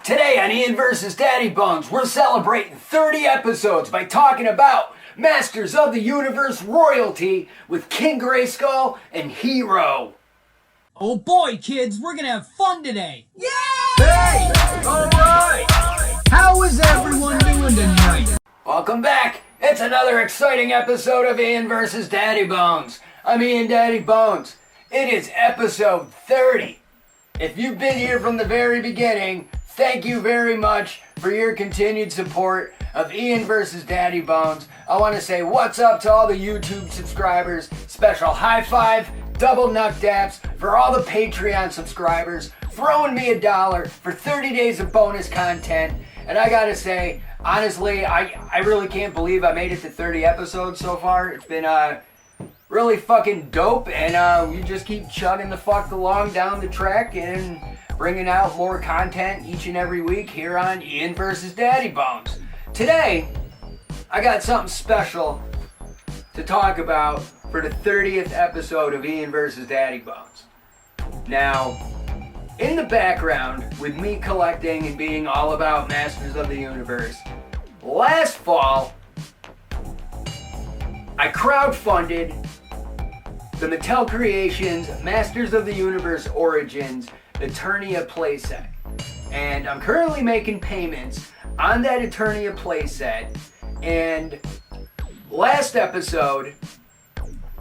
Today on Ian vs. Daddybones, we're celebrating 30 episodes by talking about Masters of the Universe royalty with King Grayskull and Hero. Oh boy, kids, we're gonna have fun today! Yay! Hey! Alright! How is everyone doing tonight? Welcome back! It's another exciting episode of Ian vs. Daddybones. I'm Ian Daddybones. It is episode 30. If you've been here from the very beginning, thank you very much for your continued support of Ian vs. Daddybones. I want to say what's up to all the YouTube subscribers. Special high five, double nuck daps for all the Patreon subscribers. Throwing me $1 for 30 days of bonus content. And I gotta say, honestly, I really can't believe I made it to 30 episodes so far. It's been really fucking dope, and we just keep chugging the fuck along down the track and bringing out more content each and every week here on Ian vs. Daddybones. Today, I got something special to talk about for the 30th episode of Ian vs. Daddybones. Now, in the background, with me collecting and being all about Masters of the Universe, last fall, I crowdfunded the Mattel Creations Masters of the Universe Origins Eternia playset. And I'm currently making payments on that Eternia playset. And last episode,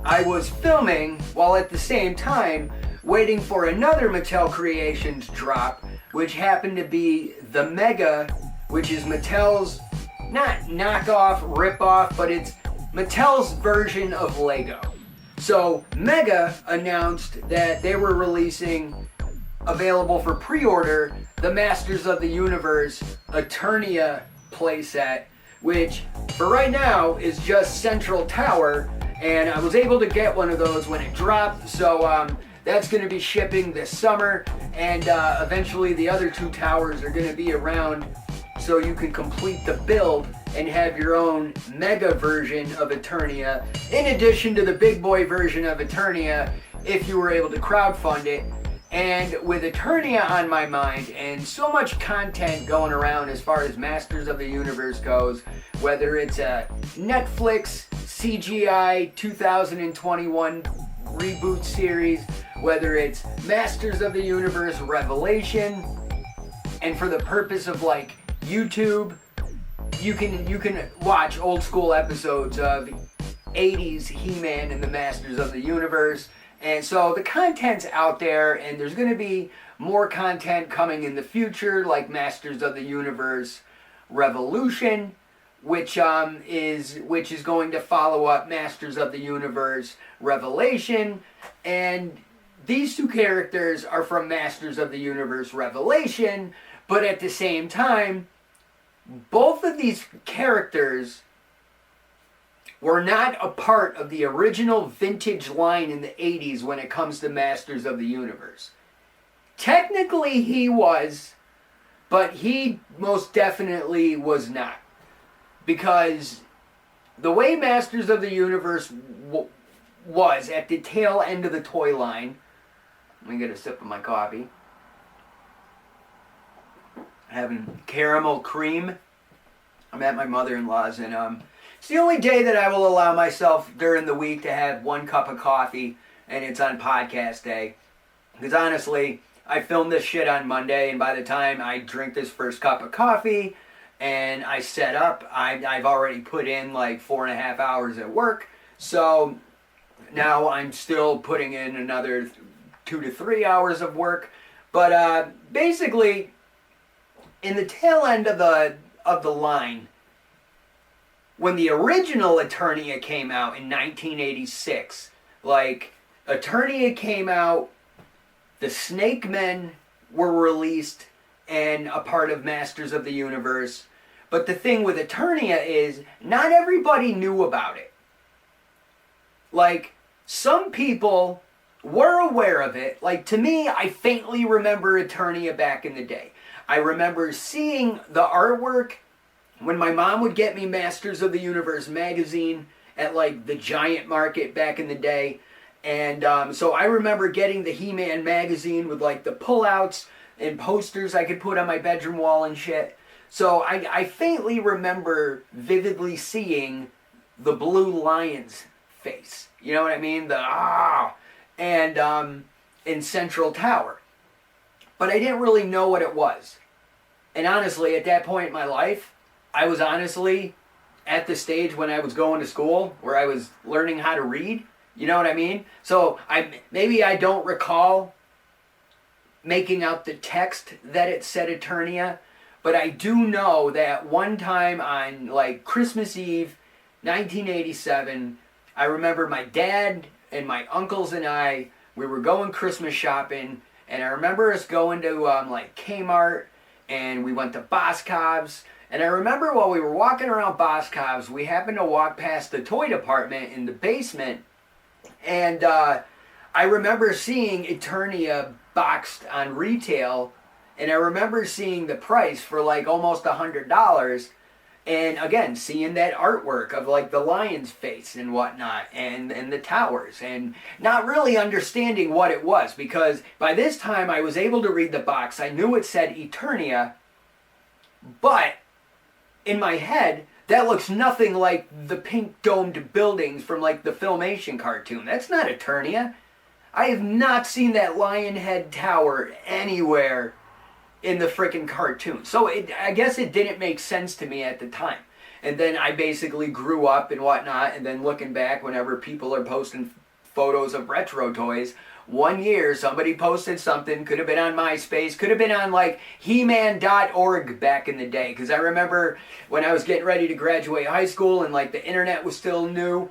I was filming while at the same time waiting for another Mattel Creations drop, which happened to be the Mega, which is Mattel's, not knockoff, ripoff, but it's Mattel's version of Lego. So Mega announced that they were releasing, available for pre-order, the Masters of the Universe Eternia playset, which for right now is just Central Tower, and I was able to get one of those when it dropped, so that's going to be shipping this summer, and eventually the other two towers are going to be around so you can complete the build and have your own Mega version of Eternia, in addition to the big boy version of Eternia, if you were able to crowdfund it. And with Eternia on my mind, and so much content going around as far as Masters of the Universe goes, whether it's a Netflix CGI 2021 reboot series, whether it's Masters of the Universe Revelation, and for the purpose of like YouTube, you can watch old school episodes of 80s He-Man and the Masters of the Universe. And so the content's out there, and there's going to be more content coming in the future, like Masters of the Universe Revolution, which is going to follow up Masters of the Universe Revelation. And these two characters are from Masters of the Universe Revelation, but at the same time, both of these characters were not a part of the original vintage line in the 80s when it comes to Masters of the Universe. Technically he was, but he most definitely was not. Because the way Masters of the Universe was at the tail end of the toy line, let me get a sip of my coffee. Having caramel cream. I'm at my mother-in-law's, and it's the only day that I will allow myself during the week to have one cup of coffee, and it's on podcast day. Because honestly, I filmed this shit on Monday, and by the time I drink this first cup of coffee and I set up, I've already put in like 4.5 hours at work. So now I'm still putting in another 2 to 3 hours of work. But basically, in the tail end of the line, when the original Eternia came out in 1986, like, Eternia came out, the Snake Men were released and a part of Masters of the Universe. But the thing with Eternia is, not everybody knew about it. Like, some people were aware of it. Like, to me, I faintly remember Eternia back in the day. I remember seeing the artwork when my mom would get me Masters of the Universe magazine at like the Giant Market back in the day. And so I remember getting the He-Man magazine with like the pullouts and posters I could put on my bedroom wall and shit. So I faintly remember vividly seeing the blue lion's face. You know what I mean? And in Central Tower. But I didn't really know what it was. And honestly, at that point in my life, I was honestly at the stage when I was going to school where I was learning how to read. You know what I mean? So maybe I don't recall making out the text that it said Eternia, but I do know that one time on like Christmas Eve, 1987, I remember my dad and my uncles and we were going Christmas shopping, and I remember us going to like Kmart, and we went to Boscov's, and I remember while we were walking around Boscov's, we happened to walk past the toy department in the basement, and I remember seeing Eternia boxed on retail, and I remember seeing the price for like almost $100, and again, seeing that artwork of like the lion's face and whatnot, and the towers, and not really understanding what it was, because by this time I was able to read the box. I knew it said Eternia, but in my head, that looks nothing like the pink domed buildings from like the Filmation cartoon. That's not Eternia. I have not seen that lion head tower anywhere in the frickin' cartoon. So I guess it didn't make sense to me at the time. And then I basically grew up and whatnot, and then looking back, whenever people are posting photos of retro toys, one year somebody posted something, could have been on MySpace, could have been on like He-Man.org back in the day, because I remember when I was getting ready to graduate high school and like the internet was still new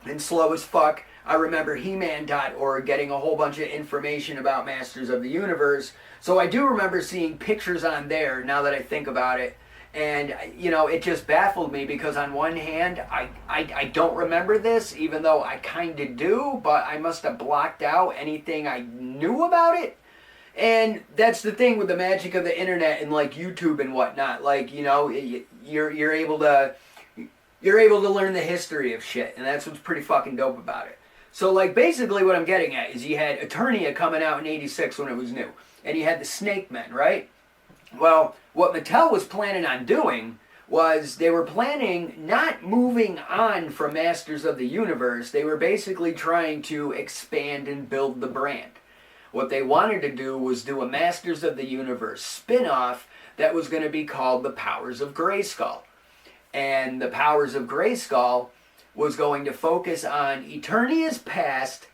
and slow as fuck, I remember He-Man.org getting a whole bunch of information about Masters of the Universe. So I do remember seeing pictures on there, now that I think about it. And, you know, it just baffled me, because on one hand, I don't remember this, even though I kind of do, but I must have blocked out anything I knew about it. And that's the thing with the magic of the internet and like YouTube and whatnot. Like, you know, you're able to learn the history of shit, and that's what's pretty fucking dope about it. So like basically what I'm getting at is you had Eternia coming out in '86 when it was new, and you had the Snake Men, right? Well, what Mattel was planning on doing was they were planning not moving on from Masters of the Universe. They were basically trying to expand and build the brand. What they wanted to do was do a Masters of the Universe spin-off that was going to be called The Powers of Grayskull. And The Powers of Grayskull was going to focus on Eternia's past,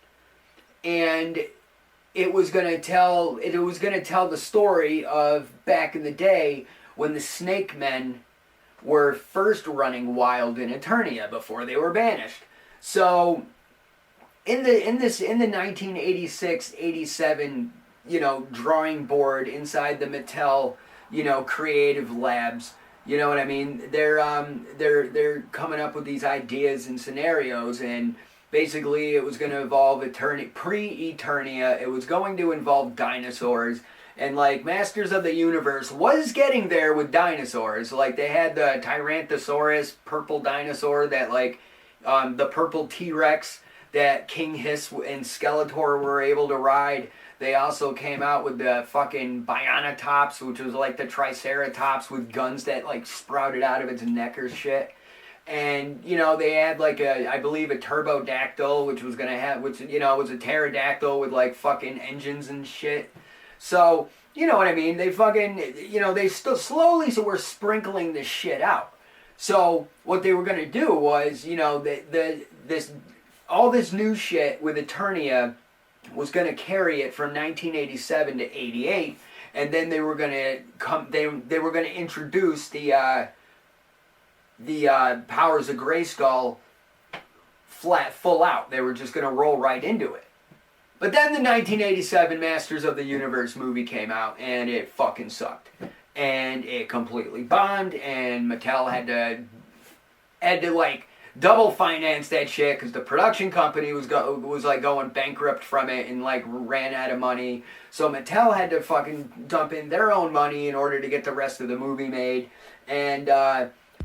and it was going to tell the story of back in the day when the Snake Men were first running wild in Eternia before they were banished. So in the 1986-87, you know, drawing board inside the Mattel, you know, creative labs, you know what I mean? They're coming up with these ideas and scenarios, and basically it was going to involve pre-Eternia. It was going to involve dinosaurs, and like Masters of the Universe was getting there with dinosaurs. Like they had the Tyrannosaurus purple dinosaur, that like the purple T-Rex that King Hiss and Skeletor were able to ride. They also came out with the fucking Bionatops, which was like the Triceratops with guns that like sprouted out of its neck or shit. And, you know, they had like I believe a Turbodactyl, which was you know, was a pterodactyl with like fucking engines and shit. So, you know what I mean? They fucking, you know, they slowly were sprinkling this shit out. So what they were gonna do was, you know, all this new shit with Eternia was going to carry it from 1987 to 88, and then they were going to were going to introduce the Powers of Grayskull full out. They were just going to roll right into it. But then the 1987 Masters of the Universe movie came out, and it fucking sucked, and it completely bombed, and Mattel had to like double finance that shit, because the production company was like going bankrupt from it and like ran out of money. So Mattel had to fucking dump in their own money in order to get the rest of the movie made. And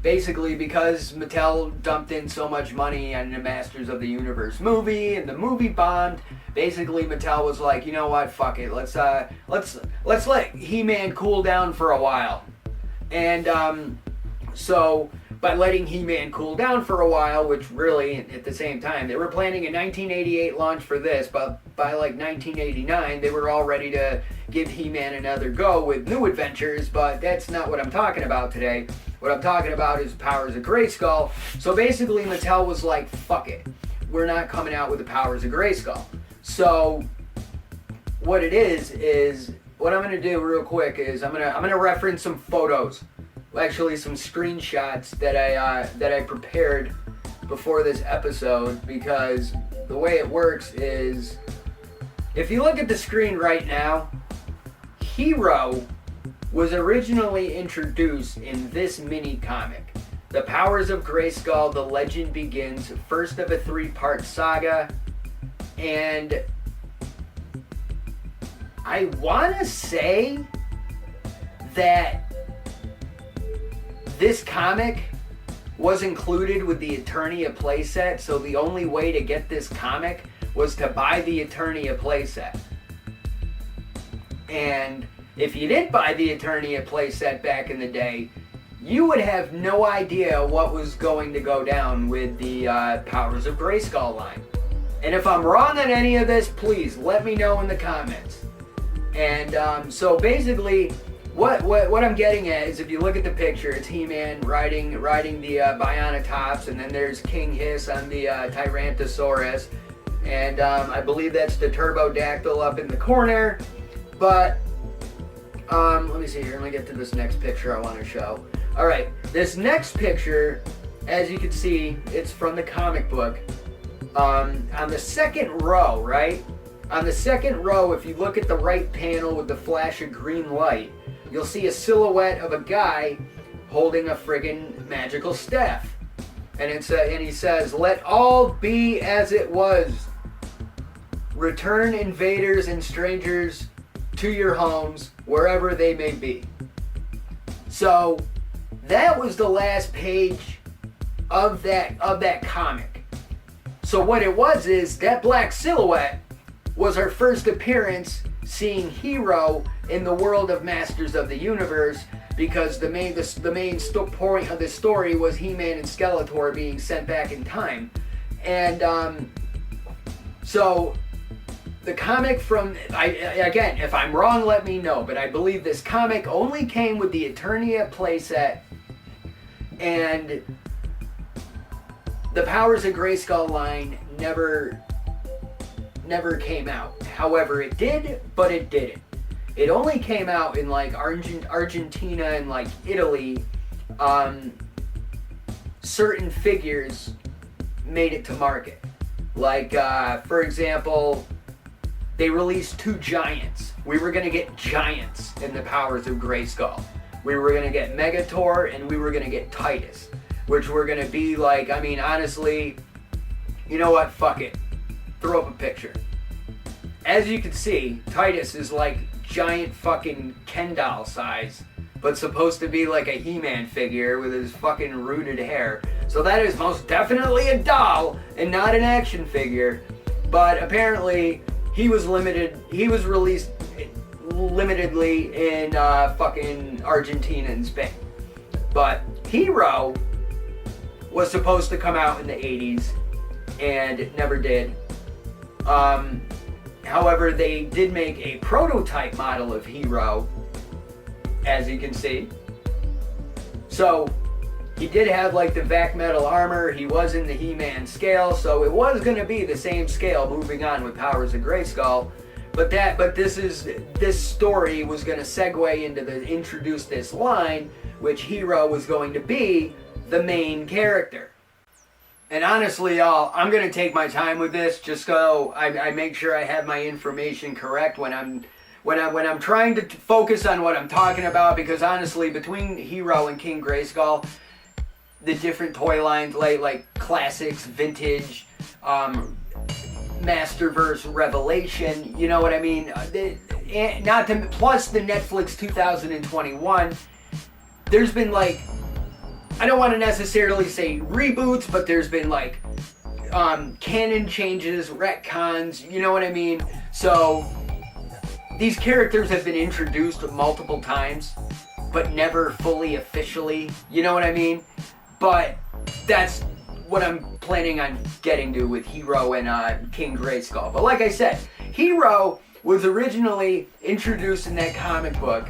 basically because Mattel dumped in so much money on the Masters of the Universe movie, and the movie bombed. Basically, Mattel was like, you know what, fuck it, let's let He-Man cool down for a while, and so by letting He-Man cool down for a while, which really at the same time they were planning a 1988 launch for this, but by like 1989 they were all ready to give He-Man another go with new adventures. But that's not what I'm talking about today. What I'm talking about is Powers of Grayskull. So basically Mattel was like, fuck it, we're not coming out with the Powers of Grayskull. So what it is what I'm gonna do real quick is I'm gonna reference some photos, actually some screenshots that I prepared before this episode, because the way it works is, if you look at the screen right now, Hero was originally introduced in this mini comic, The Powers of Grayskull, The Legend Begins, first of a 3-part saga. And I want to say that this comic was included with the Eternia playset, so the only way to get this comic was to buy the Eternia playset. And if you didn't buy the Eternia playset back in the day, you would have no idea what was going to go down with the Powers of Grayskull line. And if I'm wrong on any of this, please let me know in the comments. And so basically, what I'm getting at is, if you look at the picture, it's He-Man riding the Bionatops, and then there's King Hiss on the Tyrantosaurus, and I believe that's the Turbodactyl up in the corner. But let me see here. Let me get to this next picture I want to show. All right, this next picture, as you can see, it's from the comic book. On the second row, right? On the second row, if you look at the right panel with the flash of green light, you'll see a silhouette of a guy holding a friggin' magical staff. And and he says, "Let all be as it was. Return invaders and strangers to your homes, wherever they may be." So that was the last page of that comic. So what it was is, that black silhouette was our first appearance seeing Hero in the world of Masters of the Universe, because the main point of the story was He-Man and Skeletor being sent back in time. And so the comic from, again, if I'm wrong, let me know, but I believe this comic only came with the Eternia playset, and the Powers of Grayskull line never came out. However, it did, but it didn't. It only came out in like Argentina and like Italy. Certain figures made it to market. Like, for example, they released 2 giants. We were going to get giants in the Powers of Grayskull. We were going to get Megator, and we were going to get Titus, which were going to be like, I mean, honestly, you know what, fuck it. Throw up a picture. As you can see, Titus is like giant fucking Ken doll size, but supposed to be like a He-Man figure with his fucking rooted hair. So that is most definitely a doll and not an action figure. But apparently he was released limitedly in fucking Argentina and Spain. But Hero was supposed to come out in the 80s, and it never did. However, they did make a prototype model of Hero, as you can see. So he did have like the vac metal armor. He was in the He-Man scale, so it was going to be the same scale moving on with Powers of Grayskull. But this story was going to segue into introduce this line, which Hero was going to be the main character. And honestly, y'all, I'm going to take my time with this, just so I make sure I have my information correct when I'm trying to focus on what I'm talking about, because honestly, between Hero and King Grayskull, the different toy lines, like classics, vintage, Masterverse, Revelation, you know what I mean? Plus the Netflix 2021, there's been like I don't want to necessarily say reboots, but there's been like canon changes, retcons, you know what I mean? So these characters have been introduced multiple times, but never fully officially, you know what I mean? But that's what I'm planning on getting to with Hero and King Grayskull. But like I said, Hero was originally introduced in that comic book.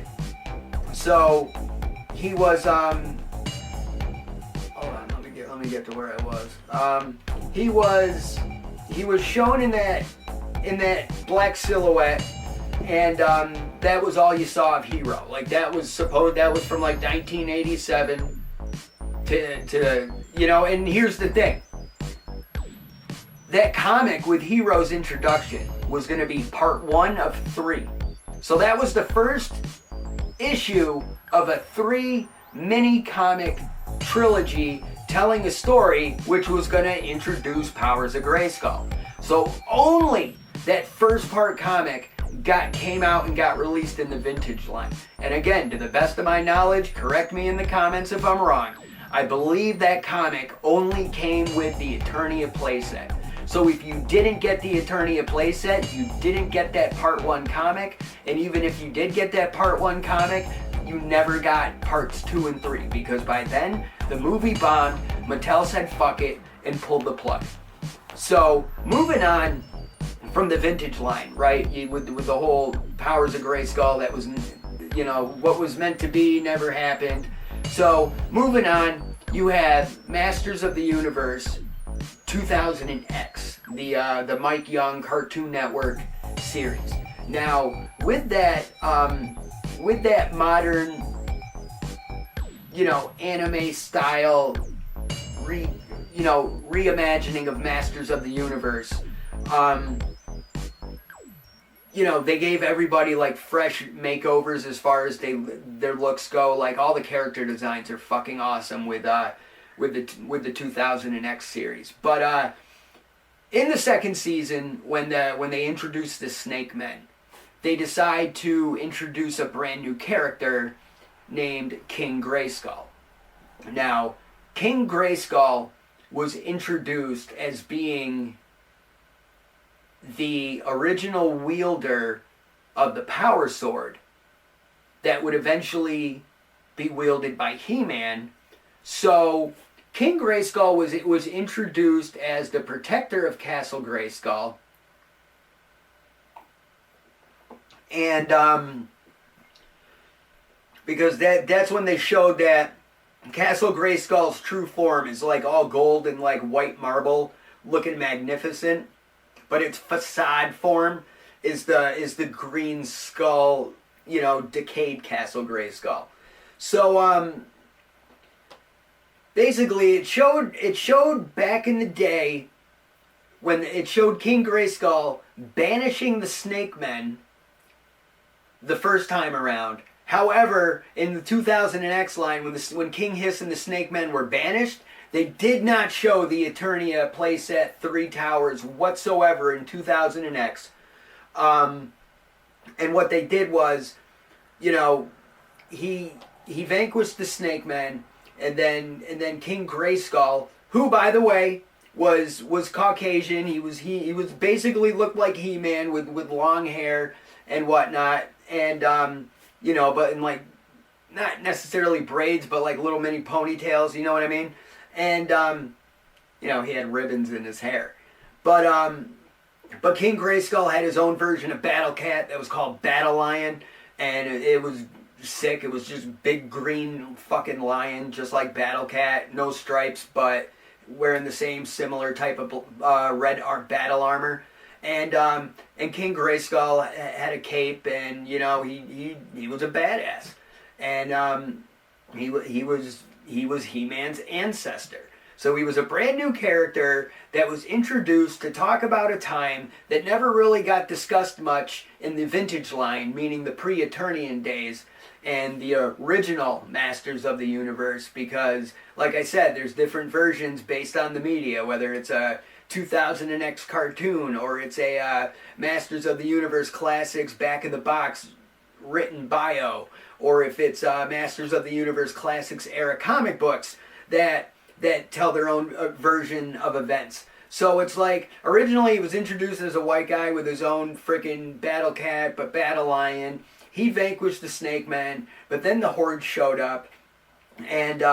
So he was hold on, let me get to where I was. He was shown in that black silhouette, and that was all you saw of Hero. Like that was from like 1987 to you know. And here's the thing: that comic with Hero's introduction was going to be part 1 of 3. So that was the first issue of a 3 mini comic trilogy telling a story which was going to introduce Powers of Grayskull. So only that first part comic came out and got released in the vintage line. And again, to the best of my knowledge, correct me in the comments if I'm wrong, I believe that comic only came with the Eternia playset. So if you didn't get the Eternia playset, you didn't get that part 1 comic, and even if you did get that part 1 comic, you never got parts 2 and 3, because by then, the movie bombed, Mattel said fuck it, and pulled the plug. So, moving on from the vintage line, right, with the whole Powers of Grayskull, that was, you know, what was meant to be never happened. So, moving on, you have Masters of the Universe 2000 and X, the Mike Young Cartoon Network series. Now, with that modern, you know, anime style reimagining of Masters of the Universe, you know, they gave everybody like fresh makeovers as far as their looks go. Like all the character designs are fucking awesome with the 2000 and X series. But in the second season, when they introduce the Snake Men, they decide to introduce a brand new character named King Grayskull. Now, King Grayskull was introduced as being the original wielder of the Power Sword that would eventually be wielded by He-Man. So King Grayskull was introduced as the protector of Castle Grayskull, and because that's when they showed that Castle Grayskull's true form is like all gold and like white marble, looking magnificent, but its facade form is the green skull, you know, decayed Castle Grayskull. So basically, it showed back in the day when it showed King Grayskull banishing the Snake Men the first time around. However, in the 2000 and X line, when King Hiss and the Snake Men were banished, they did not show the Eternia playset 3 Towers whatsoever in 2000 and X. And what they did was, you know, he vanquished the Snake Men. And then King Grayskull, who by the way was Caucasian, he was basically looked like He-Man with long hair and whatnot, and you know, but in like not necessarily braids, but like little mini ponytails, you know what I mean? And you know, he had ribbons in his hair, but King Grayskull had his own version of Battle Cat that was called Battle Lion, and it was sick. It was just big green fucking lion, just like Battle Cat, no stripes, but wearing the same similar type of red battle armor. And King Grayskull had a cape, and you know he was a badass, and he was He-Man's ancestor. So he was a brand new character that was introduced to talk about a time that never really got discussed much in the vintage line, meaning the pre-Eternian days and the original Masters of the Universe, because, like I said, there's different versions based on the media, whether it's a 2000 and X cartoon or it's a Masters of the Universe Classics back in the box written bio, or if it's Masters of the Universe Classics era comic books that tell their own version of events. So it's like, originally he was introduced as a white guy with his own freaking battle cat, but battle lion. He vanquished the Snake Man, but then the Horde showed up, and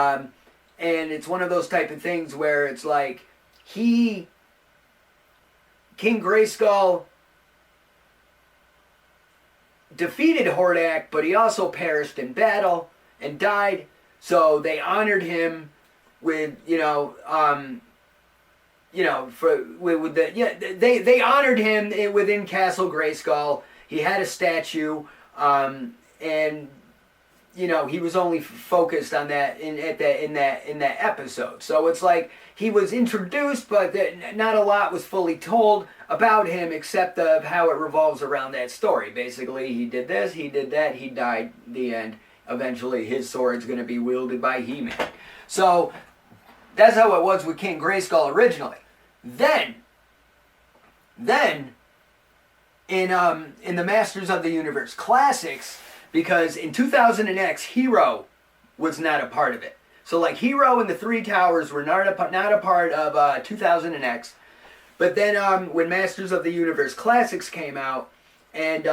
it's one of those type of things where it's like, King Grayskull defeated Hordak, but he also perished in battle and died. So they honored him with, they honored him within Castle Grayskull. He had a statue, and he was only focused on that in that episode. So it's like he was introduced, but not a lot was fully told about him except of how it revolves around that story. Basically, he did this, he did that, he died. The end. Eventually, his sword's going to be wielded by He-Man. So that's how it was with King Grayskull originally. Then in the Masters of the Universe Classics, because in 2000X, Hero was not a part of it. So like Hero and the Three Towers were not a part of 2000X. But then when Masters of the Universe Classics came out, and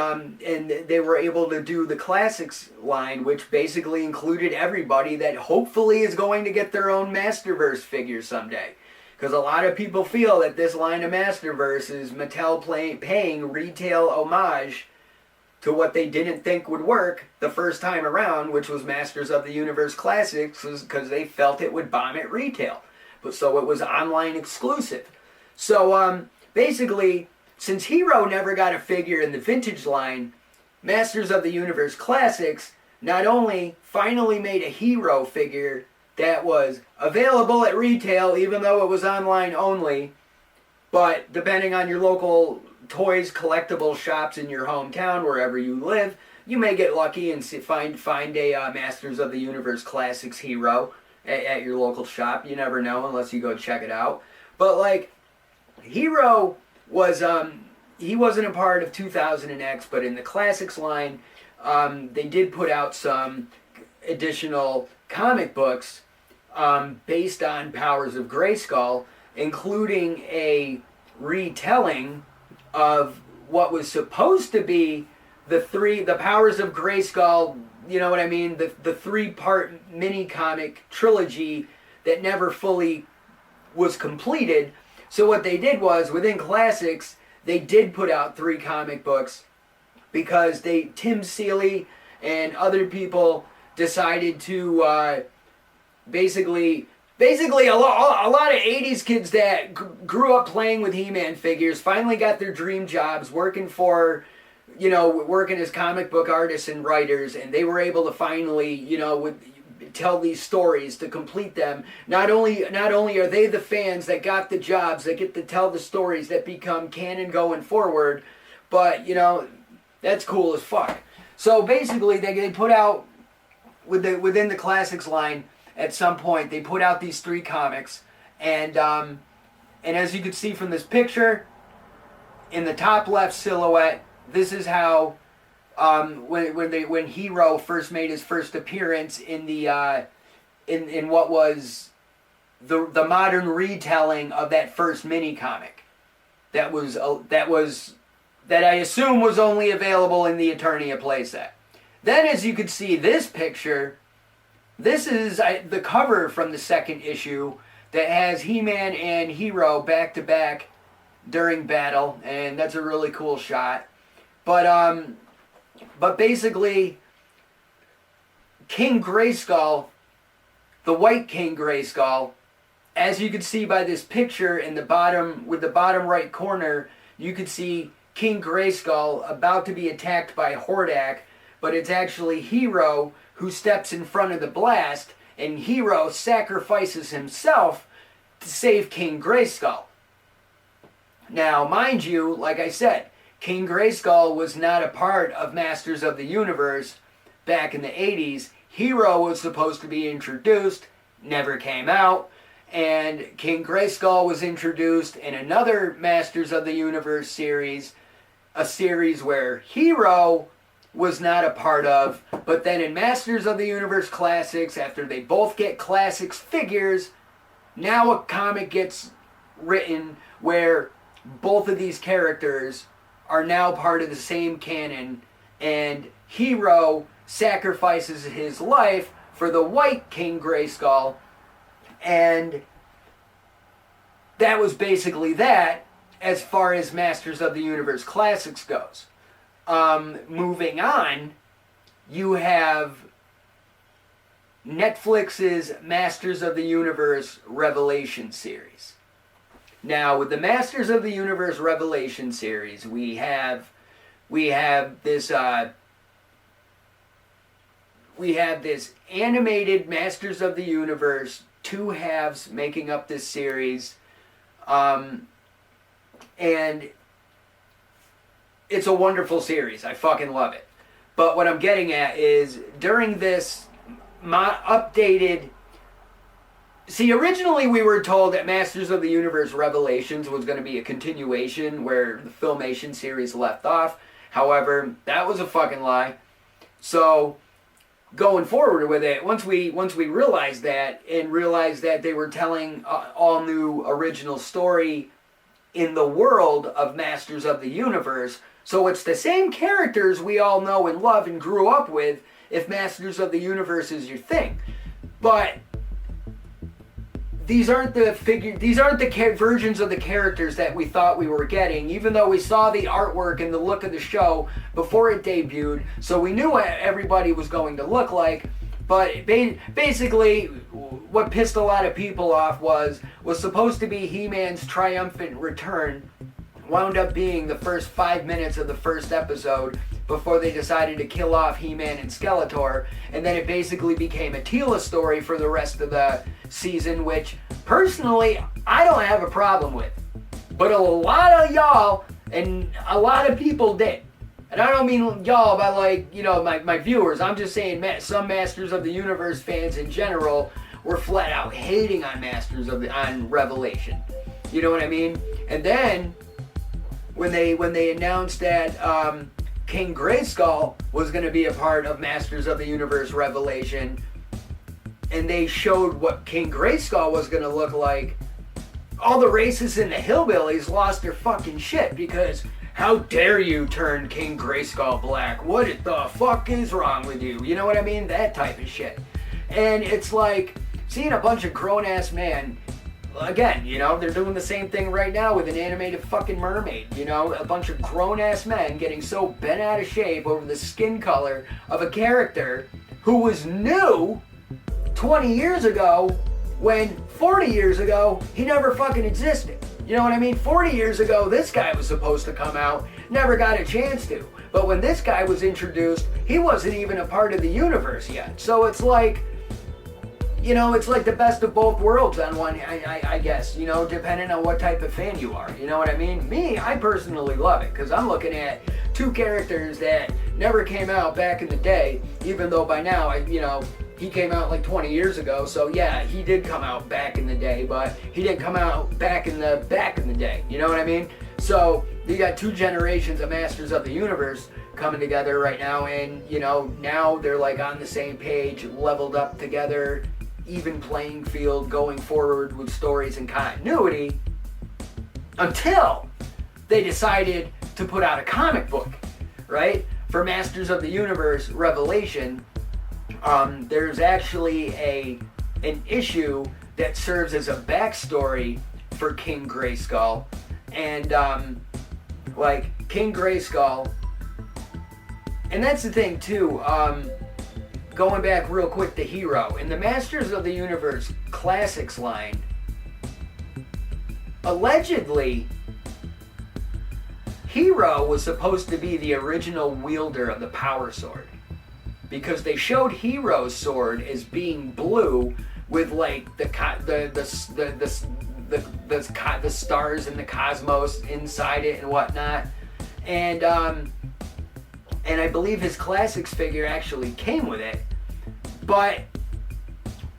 they were able to do the Classics line, which basically included everybody that hopefully is going to get their own Masterverse figure someday. Because a lot of people feel that this line of Masterverse is Mattel paying retail homage to what they didn't think would work the first time around, which was Masters of the Universe Classics, because they felt it would bomb at retail. But so it was online exclusive. So basically, since Hero never got a figure in the vintage line, Masters of the Universe Classics not only finally made a Hero figure that was available at retail, even though it was online only, but depending on your local toys collectible shops in your hometown, wherever you live, you may get lucky and find a Masters of the Universe Classics Hero at your local shop. You never know unless you go check it out. But like, Hero was he wasn't a part of 2000X, but in the Classics line, they did put out some additional comic books based on Powers of Grayskull, including a retelling of what was supposed to be the Powers of Grayskull, you know what I mean, the three-part mini-comic trilogy that never fully was completed. So what they did was, within Classics, they did put out 3 comic books because Tim Seeley and other people decided to basically a lot of 80s kids that grew up playing with He-Man figures finally got their dream jobs working as comic book artists and writers, and they were able to finally, tell these stories to complete them. Not only are they the fans that got the jobs, that get to tell the stories that become canon going forward, but, that's cool as fuck. So basically, they put out, within the Classics line, at some point, they put out these 3 comics, and as you can see from this picture, in the top left silhouette, this is how when Hero first made his first appearance in the in what was the modern retelling of that first mini comic that I assume was only available in the Eternia playset. Then, as you can see, this picture. This is the cover from the second issue that has He-Man and Hero back to back during battle, and that's a really cool shot. But basically, King Grayskull, the White King Grayskull, as you can see by this picture in the bottom right corner, you can see King Grayskull about to be attacked by Hordak, but it's actually Hero who steps in front of the blast, and Hero sacrifices himself to save King Grayskull. Now, mind you, like I said, King Grayskull was not a part of Masters of the Universe back in the 80s. Hero was supposed to be introduced, never came out, and King Grayskull was introduced in another Masters of the Universe series, a series where Hero was not a part of. But then in Masters of the Universe Classics, after they both get Classics figures, now a comic gets written where both of these characters are now part of the same canon, and Hero sacrifices his life for the white King Grayskull, and that was basically that as far as Masters of the Universe Classics goes. Moving on, you have Netflix's Masters of the Universe Revelation series. Now, with the Masters of the Universe Revelation series, we have this animated Masters of the Universe, two halves making up this series, and it's a wonderful series. I fucking love it. But what I'm getting at is, during this updated... See, originally we were told that Masters of the Universe Revelations was going to be a continuation where the Filmation series left off. However, that was a fucking lie. So, going forward with it, once we realized that, and realized that they were telling all new original story in the world of Masters of the Universe, so it's the same characters we all know and love and grew up with if Masters of the Universe is your thing. But these aren't the versions of the characters that we thought we were getting, even though we saw the artwork and the look of the show before it debuted, so we knew what everybody was going to look like. But basically, what pissed a lot of people off was supposed to be He-Man's triumphant return, wound up being the first 5 minutes of the first episode before they decided to kill off He-Man and Skeletor, and then it basically became a Teela story for the rest of the season, which personally I don't have a problem with, but a lot of y'all and a lot of people did. And I don't mean y'all by, like, you know, my viewers. I'm just saying some Masters of the Universe fans in general were flat out hating on on Revelation. You know what I mean? And then when they announced that King Grayskull was going to be a part of Masters of the Universe Revelation, and they showed what King Grayskull was going to look like, all the racists and the hillbillies lost their fucking shit, because how dare you turn King Grayskull black? What the fuck is wrong with you? You know what I mean? That type of shit. And it's like seeing a bunch of grown-ass men. Again, you know, they're doing the same thing right now with an animated fucking mermaid. You know, a bunch of grown-ass men getting so bent out of shape over the skin color of a character who was new 20 years ago, when 40 years ago, he never fucking existed. You know what I mean? 40 years ago, this guy was supposed to come out, never got a chance to. But when this guy was introduced, he wasn't even a part of the universe yet. So it's like, you know, it's like the best of both worlds on one, I guess, you know, depending on what type of fan you are. You know what I mean? Me, I personally love it, because I'm looking at two characters that never came out back in the day, even though by now, you know, he came out like 20 years ago, so yeah, he did come out back in the day, but he didn't come out back in the day, you know what I mean? So, you got two generations of Masters of the Universe coming together right now, and, you know, now they're like on the same page, leveled up together, even playing field, going forward with stories and continuity, until they decided to put out a comic book, right? For Masters of the Universe Revelation. There's actually an issue that serves as a backstory for King Grayskull, and like King Grayskull, and that's the thing too. Going back real quick to Hero in the Masters of the Universe Classics line, allegedly Hero was supposed to be the original wielder of the power sword, because they showed Hero's sword as being blue with like the stars and the cosmos inside it and whatnot, and I believe his Classics figure actually came with it, but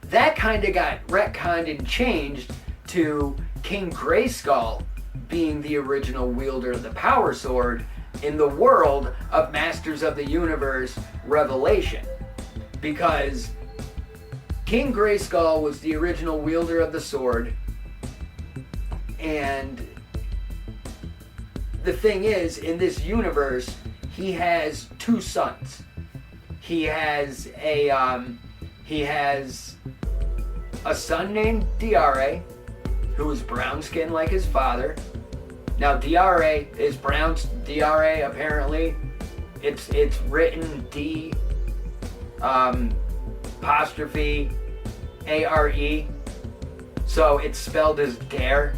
that kind of got retconned and changed to King Grayskull being the original wielder of the power sword, in the world of Masters of the Universe Revelation. Because King Grayskull was the original wielder of the sword, and the thing is, in this universe, he has two sons. He has a son named Diare, who is brown skinned like his father. Now Diare is pronounced Diare apparently. It's written D apostrophe A-R-E. So it's spelled as Dare,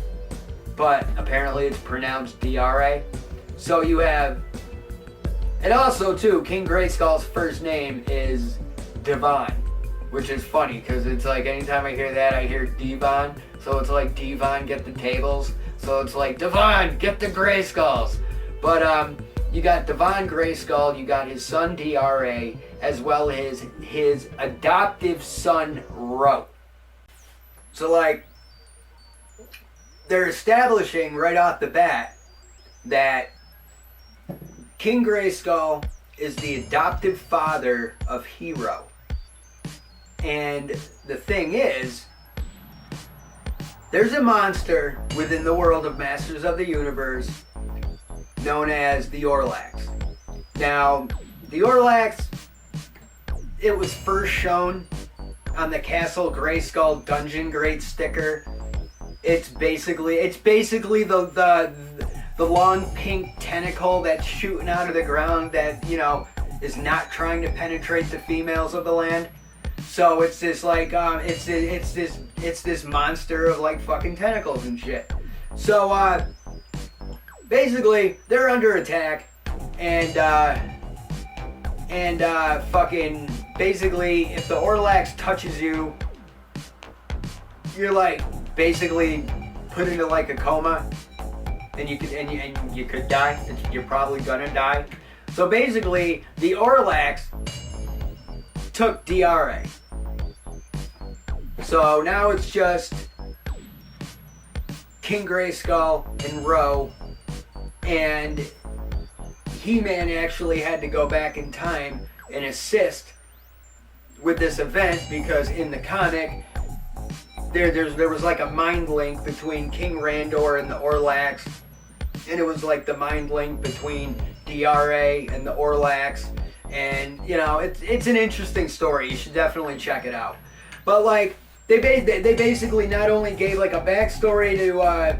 but apparently it's pronounced Diare. So you have, and also too, King Grayskull's first name is Devon, which is funny because it's like anytime I hear that, I hear Devon. So it's like Devon, get the tables. So it's like Devon, get the Grayskulls. But you got Devon Grayskull, you got his son Dra, as well as his adoptive son Ro. So like, they're establishing right off the bat that King Grayskull is the adoptive father of Hero. And the thing is, there's a monster within the world of Masters of the Universe known as the Orlax. Now, the Orlax, it was first shown on the Castle Grayskull Dungeon Grade sticker. It's basically the long pink tentacle that's shooting out of the ground that, you know, is not trying to penetrate the females of the land. So it's this like it's this monster of like fucking tentacles and shit. So basically they're under attack, and fucking basically if the Orlax touches you, you're like basically put into like a coma, and you could die. You're probably gonna die. So basically the Orlax took Dra. So now it's just King Grayskull and Ro, and He-Man actually had to go back in time and assist with this event because in the comic there was like a mind link between King Randor and the Orlax, and it was like the mind link between Dra and the Orlax, and you know it's an interesting story. You should definitely check it out. But like they basically not only gave like a backstory to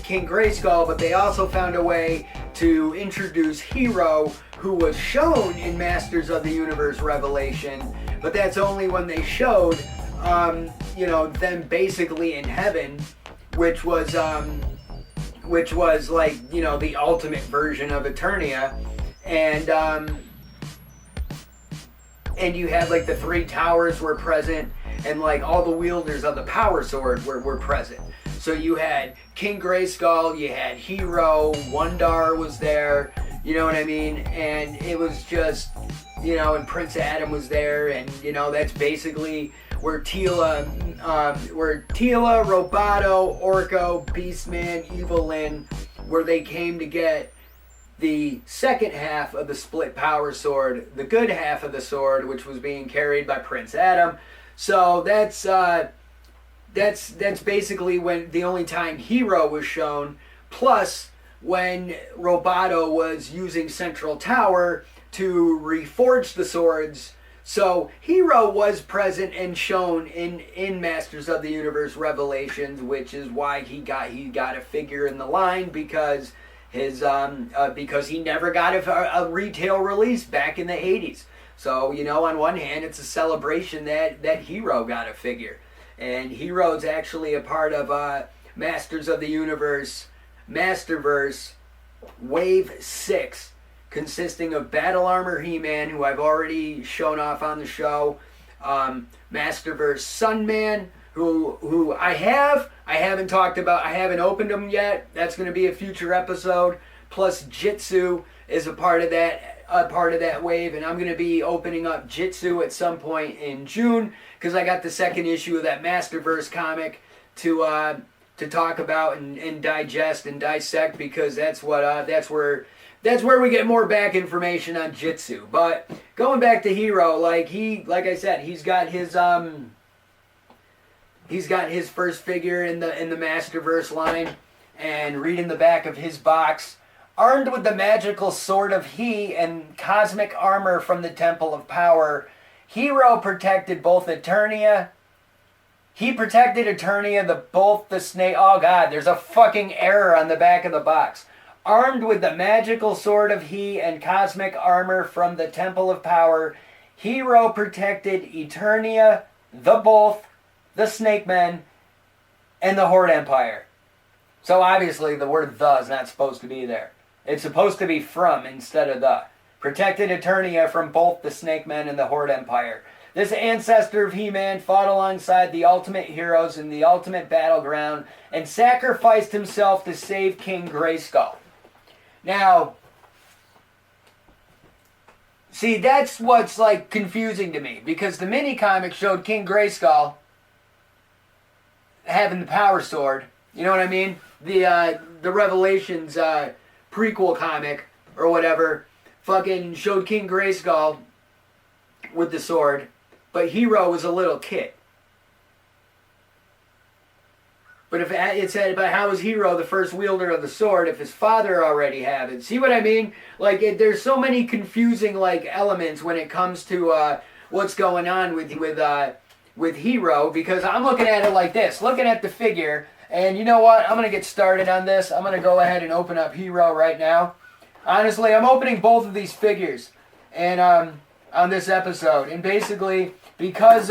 King Grayskull, but they also found a way to introduce Hero, who was shown in Masters of the Universe Revelation, but that's only when they showed them basically in heaven, which was like, you know, the ultimate version of Eternia, and you had like the three towers were present, and like all the wielders of the power sword were present. So you had King Grayskull, you had Hero, Wundar was there, you know what I mean? And it was just, you know, and Prince Adam was there, and you know that's basically where Teela, Roboto, Orko, Beastman, Evelyn, where they came to get the second half of the split power sword, the good half of the sword, which was being carried by Prince Adam. So that's basically when the only time Hero was shown, plus when Roboto was using Central Tower to reforge the swords. So Hero was present and shown in Masters of the Universe Revelations, which is why he got a figure in the line, because because he never got a retail release back in the 80s. So, you know, on one hand, it's a celebration that Hero got a figure. And Hero's actually a part of Masters of the Universe Masterverse Wave 6, consisting of Battle Armor He-Man, who I've already shown off on the show, Masterverse Sunman, who I haven't talked about, I haven't opened them yet. That's going to be a future episode. Plus Jitsu is a part of that wave, and I'm going to be opening up Jitsu at some point in June, because I got the second issue of that Masterverse comic to talk about and digest and dissect, because that's where that's where we get more back information on Jitsu. But going back to Hero, like I said, he's got his first figure in the Masterverse line, and reading the back of his box, armed with the magical sword of He and cosmic armor from the Temple of Power, Hero protected both Eternia. He protected Eternia, both the snake. Oh god, there's a fucking error on the back of the box. Armed with the magical sword of He and cosmic armor from the Temple of Power, Hero protected Eternia, the Snake Men, and the Horde Empire. So obviously the word "the" is not supposed to be there. It's supposed to be "from" instead of "the." Protected Eternia from both the Snake Men and the Horde Empire. This ancestor of He-Man fought alongside the ultimate heroes in the ultimate battleground and sacrificed himself to save King Grayskull. Now, see, that's what's like confusing to me, because the mini comic showed King Grayskull having the power sword. You know what I mean? The Revelations prequel comic or whatever fucking showed King Grayskull with the sword, but Hero was a little kid. But if it said, but how is Hero the first wielder of the sword if his father already had it? See what I mean? Like, there's so many confusing like elements when it comes to what's going on with Hero, because I'm looking at it like this, looking at the figure, and you know what? I'm gonna get started on this. I'm gonna go ahead and open up Hero right now. Honestly, I'm opening both of these figures, and on this episode, and basically because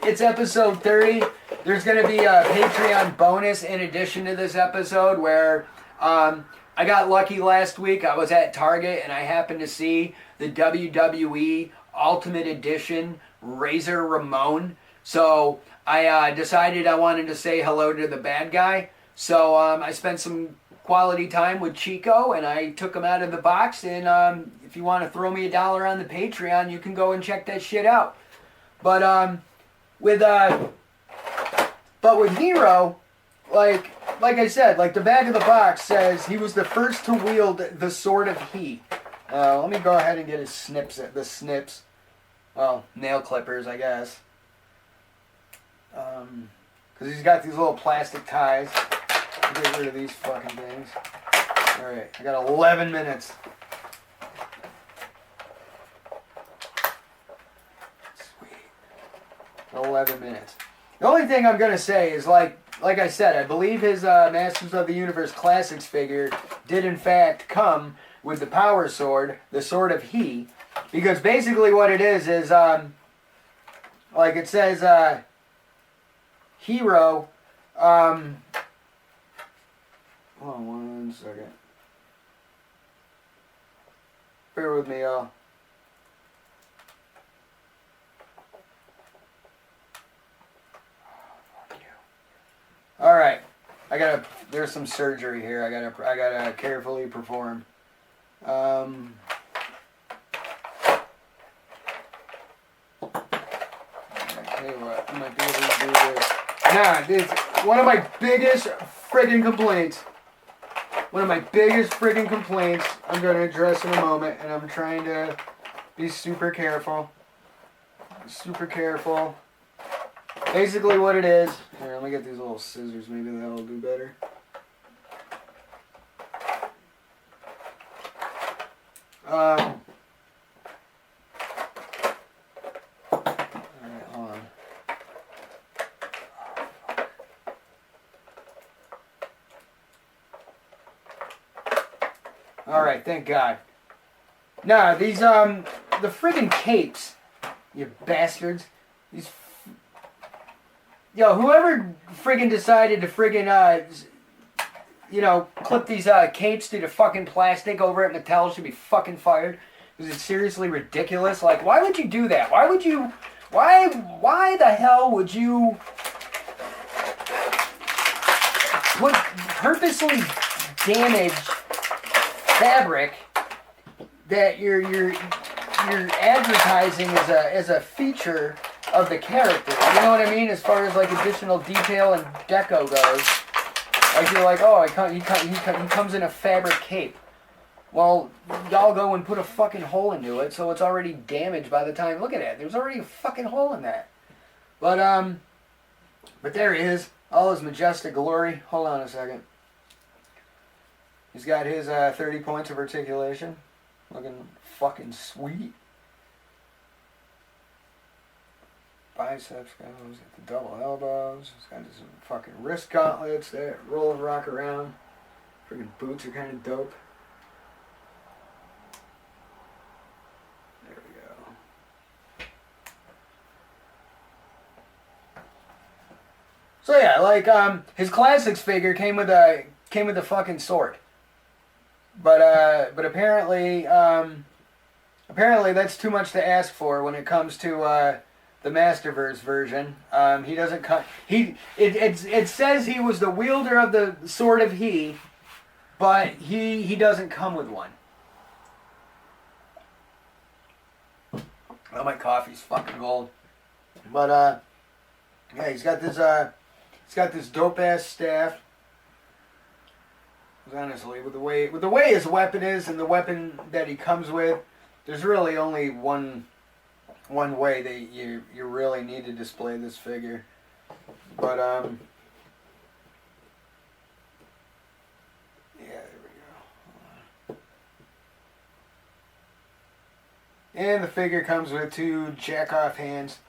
it's episode 30, there's going to be a Patreon bonus in addition to this episode where I got lucky last week. I was at Target and I happened to see the WWE Ultimate Edition Razor Ramon. So I decided I wanted to say hello to the bad guy. So I spent some quality time with Chico and I took him out of the box. And if you want to throw me $1 on the Patreon, you can go and check that shit out. But with Hero, like I said, like the back of the box says he was the first to wield the sword of He. Let me go ahead and get his snips. Well, nail clippers, I guess. Because he's got these little plastic ties. I'll get rid of these fucking things. Alright, I got 11 minutes. Sweet. 11 minutes. The only thing I'm going to say is, like I said, I believe his Masters of the Universe Classics figure did in fact come with the power sword, the sword of He, because basically what it is like it says, Hero, hold on one second. Bear with me, y'all. Alright. There's some surgery here I gotta carefully perform. Tell you what, I might be able to do this. Nah, it's one of my biggest friggin' complaints. One of my biggest friggin' complaints I'm going to address in a moment, and I'm trying to be super careful. Super careful. Basically what it is... Here, let me get these little scissors. Maybe that'll do better. Alright, hold on. Alright, thank God. Nah, these, the friggin' capes, you bastards. These, yo, whoever friggin' decided to friggin', clip these, capes through the fucking plastic over at Mattel should be fucking fired. Because it's seriously ridiculous. Like, why would you do that? Why the hell would you purposely damage fabric that you're advertising as a feature of the character? You know what I mean? As far as like additional detail and deco goes. Like you're like, oh, he comes in a fabric cape. Well, y'all go and put a fucking hole into it, so it's already damaged by the time. Look at that. There's already a fucking hole in that. But there he is, all his majestic glory. Hold on a second. He's got his 30 points of articulation, looking fucking sweet. Biceps goes, got the double elbows. He's got his fucking wrist gauntlets that roll and rock around. Freaking boots are kind of dope. There we go. So yeah, like his classics figure came with a fucking sword. But apparently that's too much to ask for when it comes to the Masterverse version. He doesn't cut. It says he was the wielder of the sword of he, but he doesn't come with one. Oh, my coffee's fucking gold. But yeah, he's got this dope ass staff. Honestly, with the way his weapon is and the weapon that he comes with, there's really only one way that you really need to display this figure. But yeah, there we go. And the figure comes with 2 jack-off hands,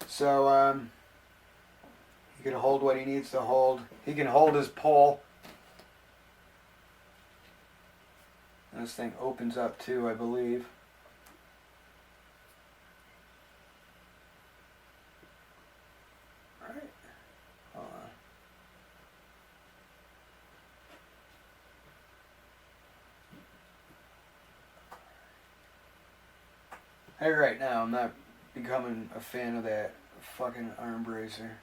so he can hold what he needs to hold. He can hold his pole. And this thing opens up too, I believe. Alright. Hold on. Hey, right now, I'm not becoming a fan of that fucking arm bracer.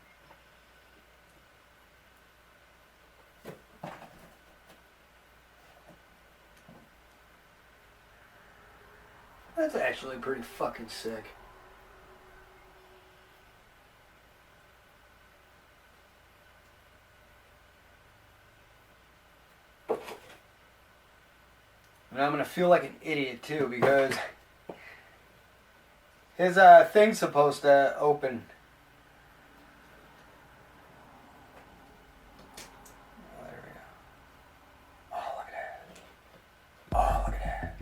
That's actually pretty fucking sick. And I'm gonna feel like an idiot too because his thing's supposed to open. Oh, there we go. Oh, look at that. Oh, look at that.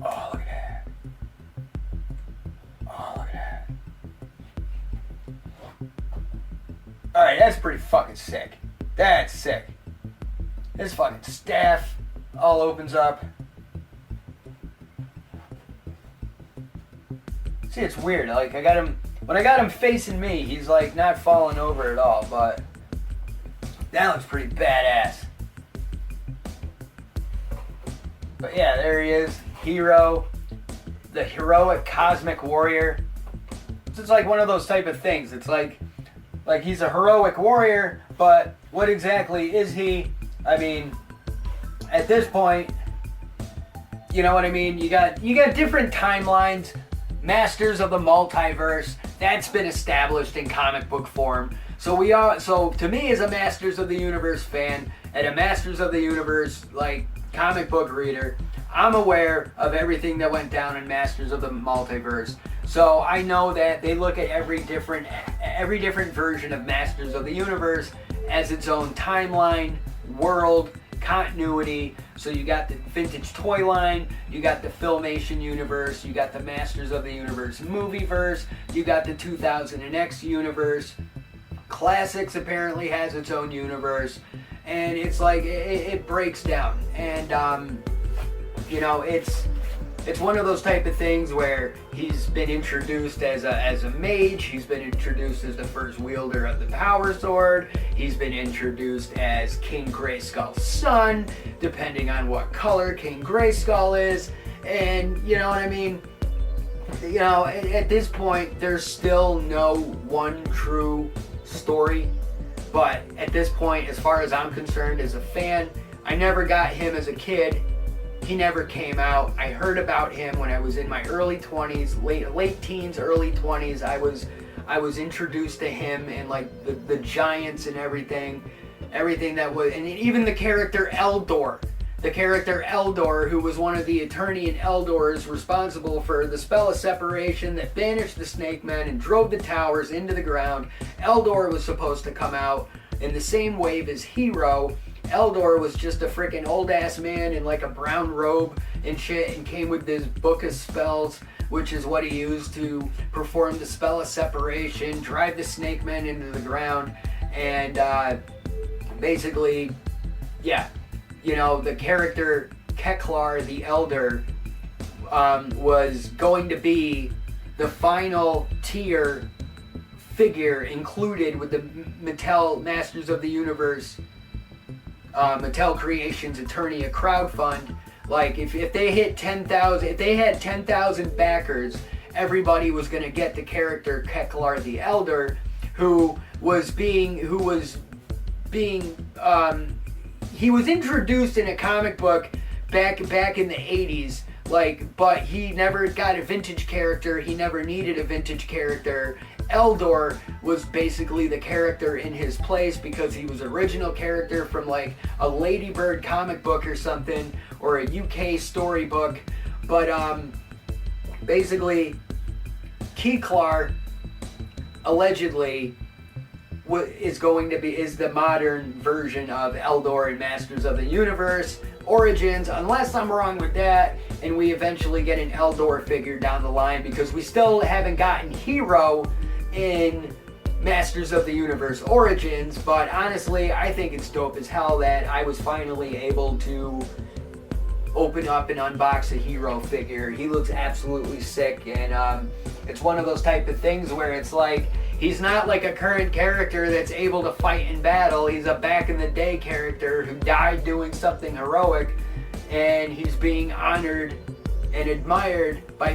Oh, look at that. Oh, look at that. Alright, that's pretty fucking sick. That's sick. His fucking staff all opens up. See, it's weird. Like, when I got him facing me, he's like not falling over at all, but that looks pretty badass. But yeah, there he is. Hero, the heroic cosmic warrior. It's like one of those type of things. It's like he's a heroic warrior, but what exactly is he? I mean, at this point, you know what I mean? You got different timelines, masters of the multiverse. That's been established in comic book form. So to me as a Masters of the Universe fan and a Masters of the Universe like comic book reader, I'm aware of everything that went down in Masters of the Multiverse. So I know that they look at every different version of Masters of the Universe as its own timeline, world, continuity. So you got the vintage toy line, you got the Filmation universe, you got the Masters of the Universe movieverse, you got the 2000X universe. Classics apparently has its own universe, and it's like it breaks down, and you know, it's one of those type of things where he's been introduced as a mage, he's been introduced as the first wielder of the power sword, he's been introduced as King Grayskull's son, depending on what color King Grayskull is, and you know what I mean? You know, at this point, there's still no one true story, but at this point, as far as I'm concerned as a fan, I never got him as a kid. He never came out. I heard about him when I was in my early 20s, late teens, early 20s. I was introduced to him and like the giants and everything that was, and even the character Eldor. The character Eldor, who was one of the Eternian Eldors responsible for the spell of separation that banished the Snake Men and drove the towers into the ground. Eldor was supposed to come out in the same wave as Hero. Eldor was just a freaking old ass man in like a brown robe and shit, and came with this book of spells, which is what he used to perform the spell of separation, drive the Snake Men into the ground, and basically, yeah. You know, the character Keklar the Elder was going to be the final tier figure included with the Mattel Masters of the Universe, Mattel Creations Eternia crowdfund. Like, if they hit 10,000, if they had 10,000 backers, everybody was going to get the character Keklar the Elder, he was introduced in a comic book back in the 80s, but he never got a vintage character. He never needed a vintage character. Eldor was basically the character in his place because he was original character from like a Ladybird comic book or something, or a UK storybook. But basically, Keklar allegedly is the modern version of Eldor in Masters of the Universe Origins, unless I'm wrong with that, and we eventually get an Eldor figure down the line, because we still haven't gotten Hero in Masters of the Universe Origins. But honestly, I think it's dope as hell that I was finally able to open up and unbox a Hero figure. He looks absolutely sick, and it's one of those type of things where it's like, he's not like a current character that's able to fight in battle. He's a back in the day character who died doing something heroic, and he's being honored and admired by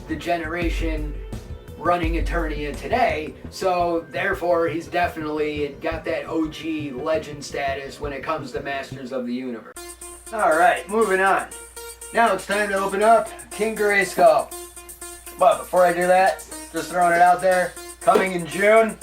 the generation running Eternia today. So therefore, he's definitely got that OG legend status when it comes to Masters of the Universe. Alright, moving on. Now it's time to open up King Grayskull. But before I do that, just throwing it out there, coming in June,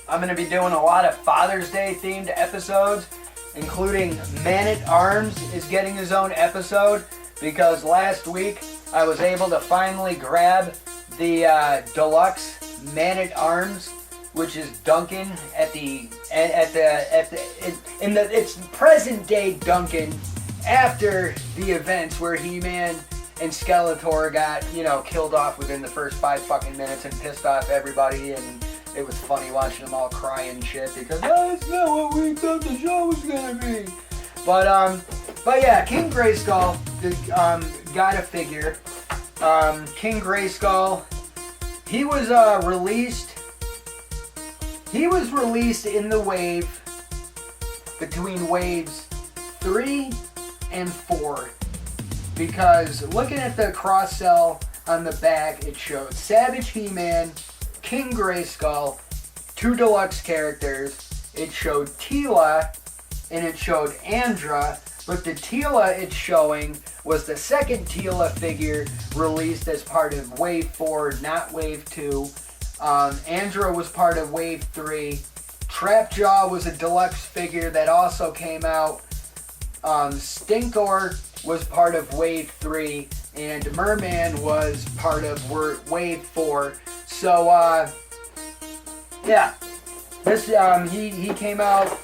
I'm going to be doing a lot of Father's Day themed episodes, including Man-at-Arms is getting his own episode, because last week I was able to finally grab the deluxe Man-at-Arms, which is Duncan it's present day Duncan after the events where He-Man and Skeletor got, killed off within the first 5 fucking minutes and pissed off everybody, and it was funny watching them all cry and shit because that's not what we thought the show was gonna be. But yeah, King Grayskull got a figure. King Grayskull, he was released in the wave between waves 3 and 4. Because looking at the cross-sell on the back, it showed Savage He-Man, King Grayskull, 2 deluxe characters. It showed Teela, and it showed Andra. But the Teela it's showing was the second Teela figure released as part of Wave 4, not Wave 2. Andra was part of Wave 3. Trapjaw was a deluxe figure that also came out. Stinkor was part of Wave 3, and Merman was part of Wave 4. So, yeah, this he came out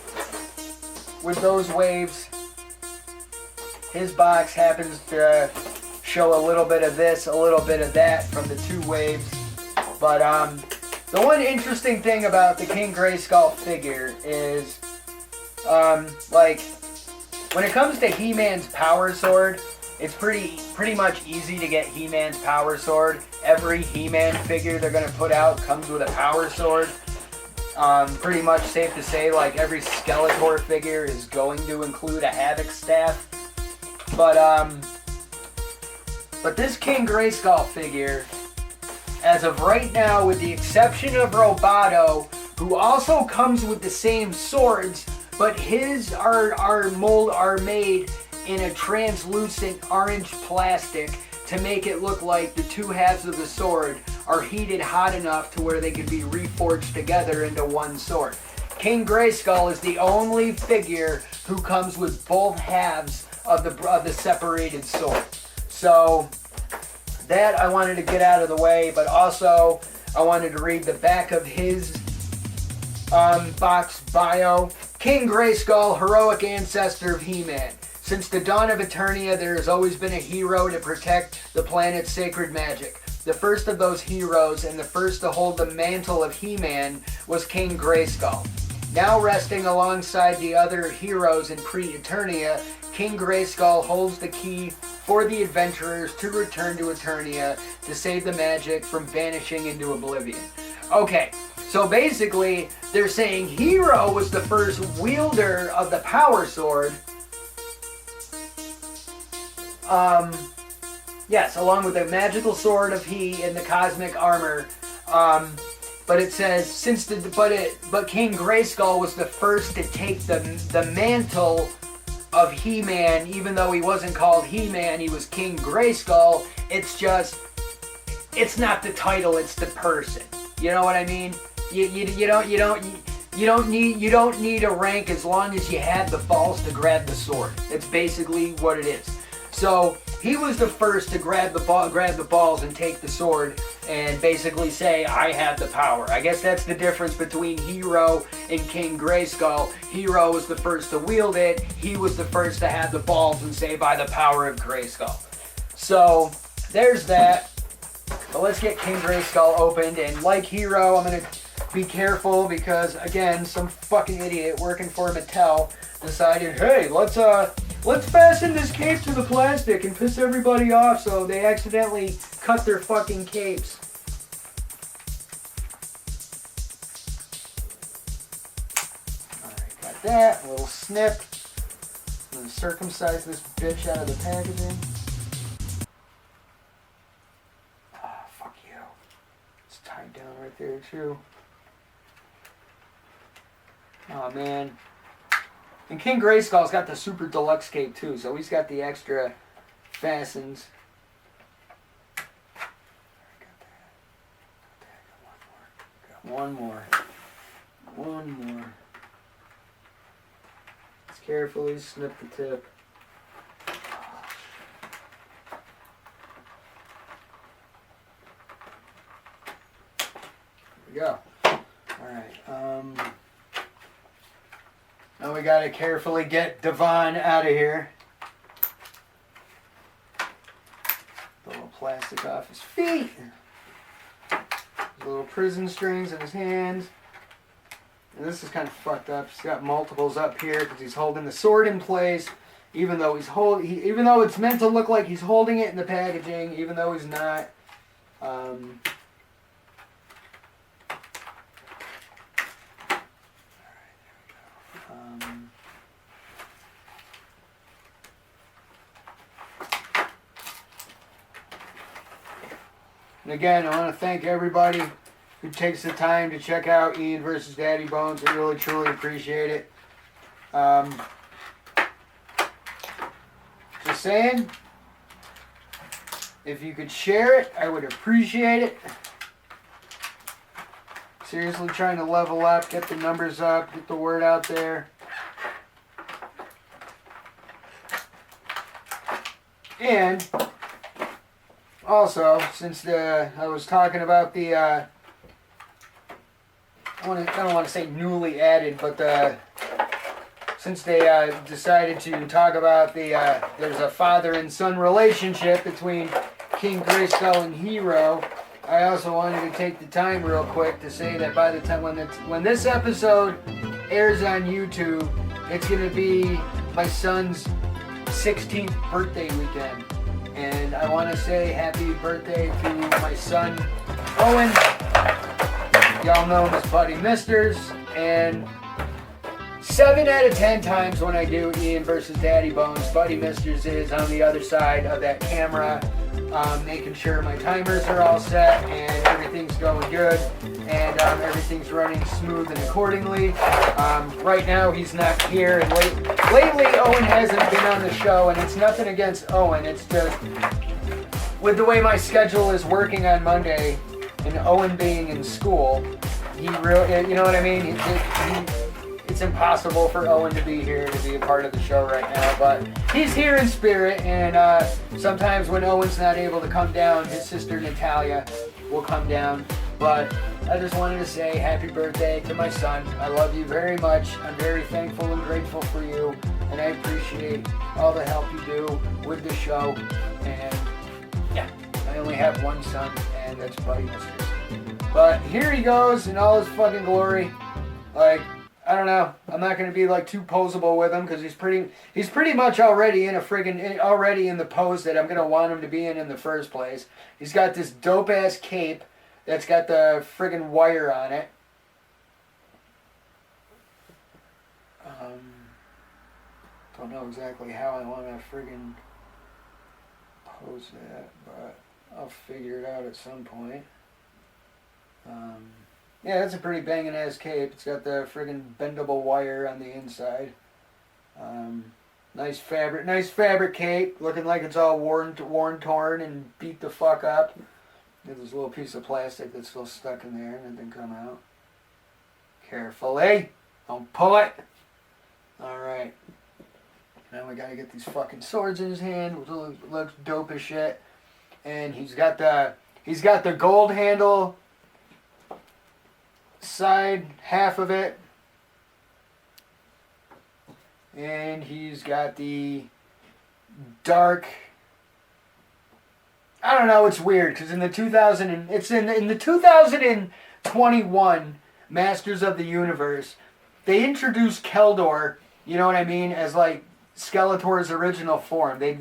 with those waves. His box happens to show a little bit of this, a little bit of that from the 2 waves. But the one interesting thing about the King Grayskull figure is, when it comes to He-Man's Power Sword, it's pretty much easy to get He-Man's Power Sword. Every He-Man figure they're going to put out comes with a Power Sword. Pretty much safe to say, like, every Skeletor figure is going to include a Havoc staff. But this King Grayskull figure, as of right now, with the exception of Roboto, who also comes with the same swords, but his are made in a translucent orange plastic to make it look like the 2 halves of the sword are heated hot enough to where they can be reforged together into one sword. King Grayskull is the only figure who comes with both halves of the separated sword. So that I wanted to get out of the way, but also I wanted to read the back of his box bio. King Grayskull, heroic ancestor of He-Man. Since the dawn of Eternia, there has always been a hero to protect the planet's sacred magic. The first of those heroes, and the first to hold the mantle of He-Man, was King Grayskull. Now resting alongside the other heroes in pre-Eternia, King Grayskull holds the key for the adventurers to return to Eternia to save the magic from vanishing into oblivion. Okay, so basically, they're saying Hero was the first wielder of the power sword. Yes, along with the magical sword of He and the cosmic armor. But it says but King Grayskull was the first to take the mantle of He-Man, even though he wasn't called He-Man, he was King Grayskull. It's not the title, it's the person. You know what I mean? You don't need a rank as long as you have the balls to grab the sword. That's basically what it is. So he was the first to grab the balls and take the sword and basically say, I have the power. I guess that's the difference between Hero and King Grayskull. Hero was the first to wield it. He was the first to have the balls and say, by the power of Grayskull. So there's that. But let's get King Grayskull opened. And like Hero, I'm going to be careful because, again, some fucking idiot working for Mattel decided, hey, let's fasten this cape to the plastic and piss everybody off, so they accidentally cut their fucking capes. Alright, got that. A little snip. I'm going to circumcise this bitch out of the packaging. Ah, fuck you. It's tied down right there, too. Oh, man. And King Grayskull's got the super deluxe cape too, so he's got the extra fastens. Got one more. Let's carefully snip the tip. There we go. Alright, now we gotta carefully get Devon out of here. The little plastic off his feet. His little prison strings in his hands. And this is kind of fucked up. He's got multiples up here because he's holding the sword in place, even though even though it's meant to look like he's holding it in the packaging, even though he's not. And again, I want to thank everybody who takes the time to check out Ian versus Daddybones. I really, truly appreciate it. Just saying, if you could share it, I would appreciate it. Seriously trying to level up, get the numbers up, get the word out there. And also, since I was talking about the, I don't want to say newly added, but since they decided to talk about there's a father and son relationship between King Grayskull and Hero, I also wanted to take the time real quick to say that by the time when this episode airs on YouTube, it's going to be my son's 16th birthday weekend. And I want to say happy birthday to my son, Owen. Y'all know him as Buddy Misters. And 7 out of 10 times when I do Ian versus Daddybones, Buddy Misters is on the other side of that camera, making sure my timers are all set and everything's going good and everything's running smooth and accordingly. Right now he's not here, and lately Owen hasn't been on the show, and it's nothing against Owen. It's just with the way my schedule is working on Monday, and Owen being in school, he really, you know what I mean? It's impossible for Owen to be here to be a part of the show right now, but he's here in spirit, and sometimes when Owen's not able to come down, his sister Natalia will come down. But I just wanted to say happy birthday to my son. I love you very much. I'm very thankful and grateful for you, and I appreciate all the help you do with the show. And yeah, I only have one son, and that's Buddy Misters. But here he goes in all his fucking glory. Like, I don't know. I'm not gonna be like too posable with him because he's pretty much already in the pose that I'm gonna want him to be in the first place. He's got this dope ass cape that's got the friggin' wire on it. Don't know exactly how I want to friggin' pose that, but I'll figure it out at some point. Yeah, that's a pretty banging ass cape. It's got the friggin' bendable wire on the inside. Nice fabric cape, looking like it's all worn, torn, and beat the fuck up. There's this little piece of plastic that's still stuck in there and it didn't come out. Carefully. Don't pull it. Alright. Now we gotta get these fucking swords in his hand. Looks dope as shit. And he's got the gold handle side half of it. And he's got the dark, I don't know, it's weird because in the 2021 Masters of the Universe, they introduced Keldor, you know what I mean, as like Skeletor's original form. They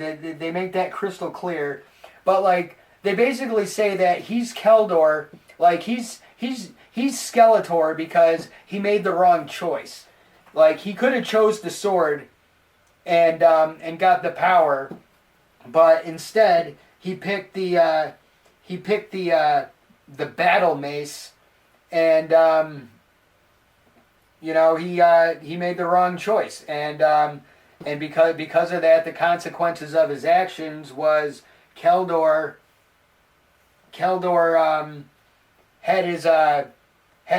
make that crystal clear, but like they basically say that he's Keldor, like he's Skeletor because he made the wrong choice. Like he could have chose the sword and got the power, but instead he picked the battle mace, and you know, he made the wrong choice, and because of that, the consequences of his actions was Keldor had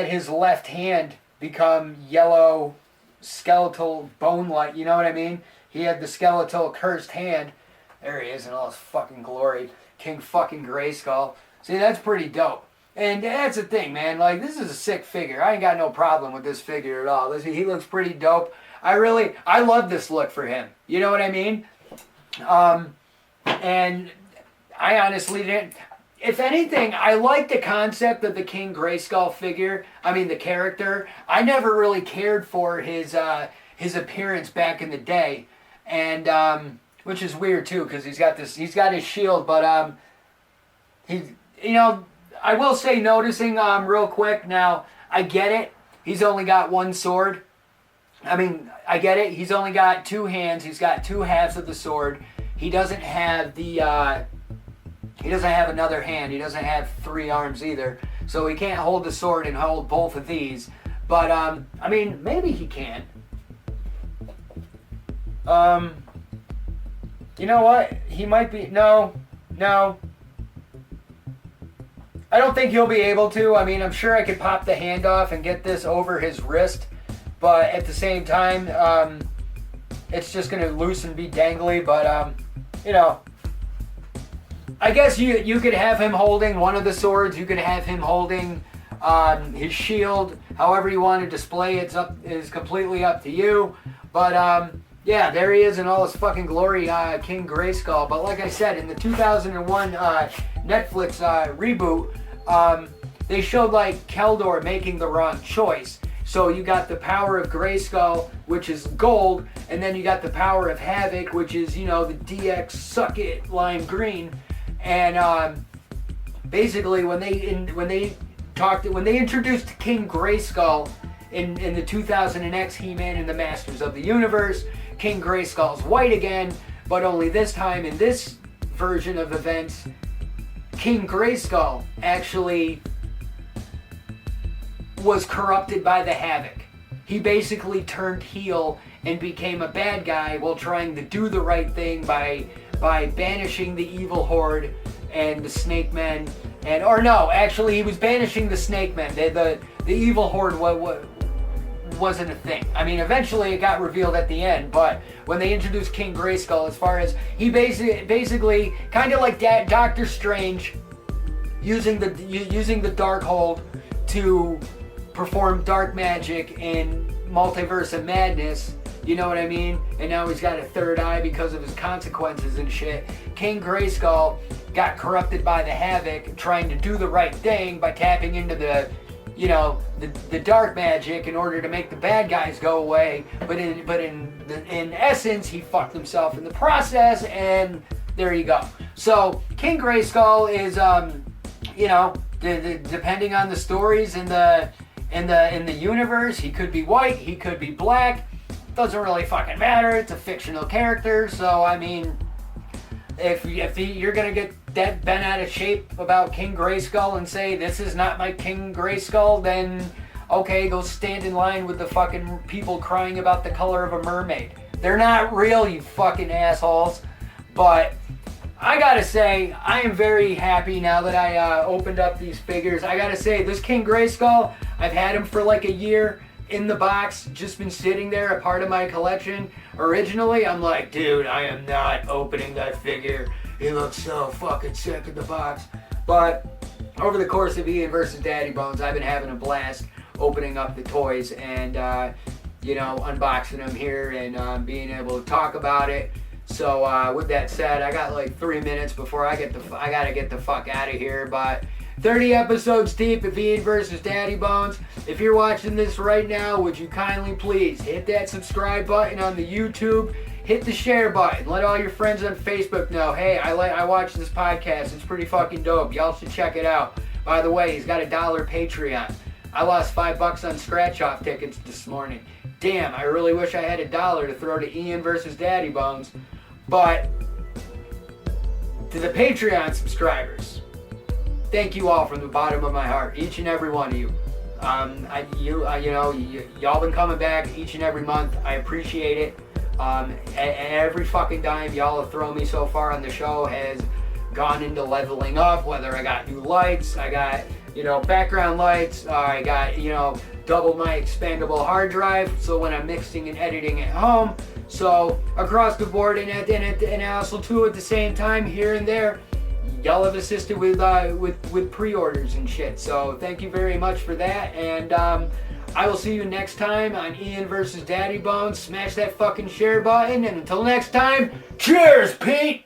his left hand become yellow skeletal bone-like, you know what I mean? He had the skeletal cursed hand. There he is in all his fucking glory. King fucking Grayskull. See, that's pretty dope. And that's the thing, man. Like, this is a sick figure. I ain't got no problem with this figure at all. He looks pretty dope. I love this look for him. You know what I mean? And I honestly didn't. If anything, I like the concept of the King Grayskull figure. I mean, the character. I never really cared for his appearance back in the day, and which is weird too, because he's got his shield, but I will say, noticing real quick now, I get it. He's only got one sword. I mean, I get it. He's only got two hands. He's got two halves of the sword. He doesn't have he doesn't have another hand. He doesn't have three arms either. So he can't hold the sword and hold both of these. But, I mean, maybe he can. You know what? He might be... No. I don't think he'll be able to. I mean, I'm sure I could pop the hand off and get this over his wrist. But at the same time, it's just going to loose and be dangly. But, you know... I guess you could have him holding one of the swords. You could have him holding his shield. However you want to display it is completely up to you. But yeah, there he is in all his fucking glory, King Grayskull. But like I said, in the 2001 Netflix reboot, they showed like Keldor making the wrong choice. So you got the power of Grayskull, which is gold, and then you got the power of Havoc, which is, you know, the DX suck it lime green. And basically, when they introduced King Grayskull in the 2000X He-Man and the Masters of the Universe, King Grayskull's white again, but only this time in this version of events, King Grayskull actually was corrupted by the Havoc. He basically turned heel and became a bad guy while trying to do the right thing by banishing the evil horde and the Snake Men, and or no, actually he was banishing the Snake Men. The evil horde wasn't a thing. I mean, eventually it got revealed at the end, but when they introduced King Grayskull, as far as he basically kind of like Doctor Strange, using the Darkhold to perform dark magic in Multiverse of Madness. You know what I mean? And now he's got a third eye because of his consequences and shit. King Grayskull got corrupted by the Havoc, trying to do the right thing by tapping into the dark magic in order to make the bad guys go away. But in essence, he fucked himself in the process, and there you go. So King Grayskull is depending on the stories in the universe, he could be white, he could be black. Doesn't really fucking matter. It's a fictional character. So I mean, if you're gonna get that bent out of shape about King Grayskull and say this is not my King Grayskull, then okay, go stand in line with the fucking people crying about the color of a mermaid. They're not real, you fucking assholes. But I gotta say, I am very happy now that I opened up these figures. I gotta say, this King Grayskull, I've had him for like a year in the box, just been sitting there, a part of my collection. Originally, I'm like, dude, I am not opening that figure. He looks so fucking sick in the box. But over the course of Ian versus Daddybones, I've been having a blast opening up the toys and, unboxing them here and being able to talk about it. So with that said, I got like 3 minutes before I gotta get the fuck out of here. But 30 episodes deep of Ian versus Daddybones. If you're watching this right now, would you kindly please hit that subscribe button on the YouTube, hit the share button, let all your friends on Facebook know, hey, I watch this podcast, it's pretty fucking dope, y'all should check it out. By the way, he's got $1 Patreon. I lost $5 on scratch-off tickets this morning. Damn, I really wish I had $1 to throw to Ian versus Daddybones. But to the Patreon subscribers, thank you all from the bottom of my heart, each and every one of you. Y'all been coming back each and every month. I appreciate it. Every fucking dime y'all have thrown me so far on the show has gone into leveling up. Whether I got new lights, I got background lights, I got double my expandable hard drive. So when I'm mixing and editing at home, so across the board and also too at the same time here and there. Y'all have assisted with pre-orders and shit, so thank you very much for that, and I will see you next time on Ian versus Daddybones. Smash that fucking share button, and until next time, cheers, Pete!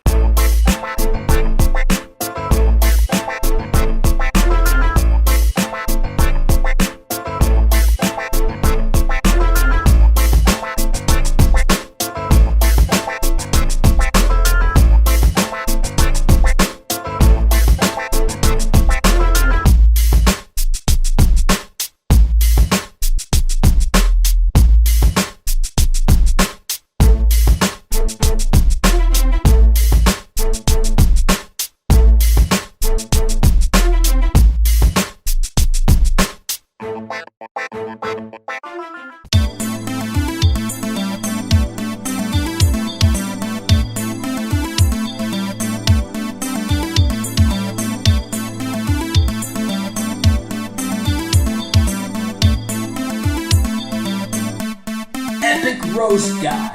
Roast guy.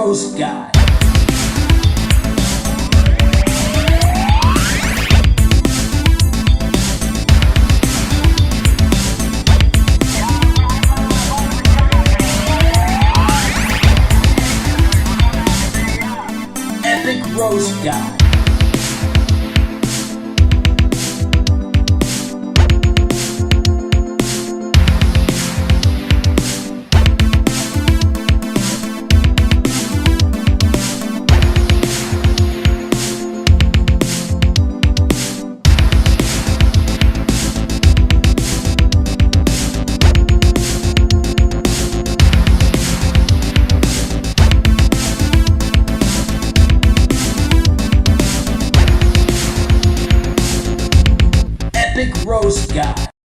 Roast guy. Epic roast guy. roast guy.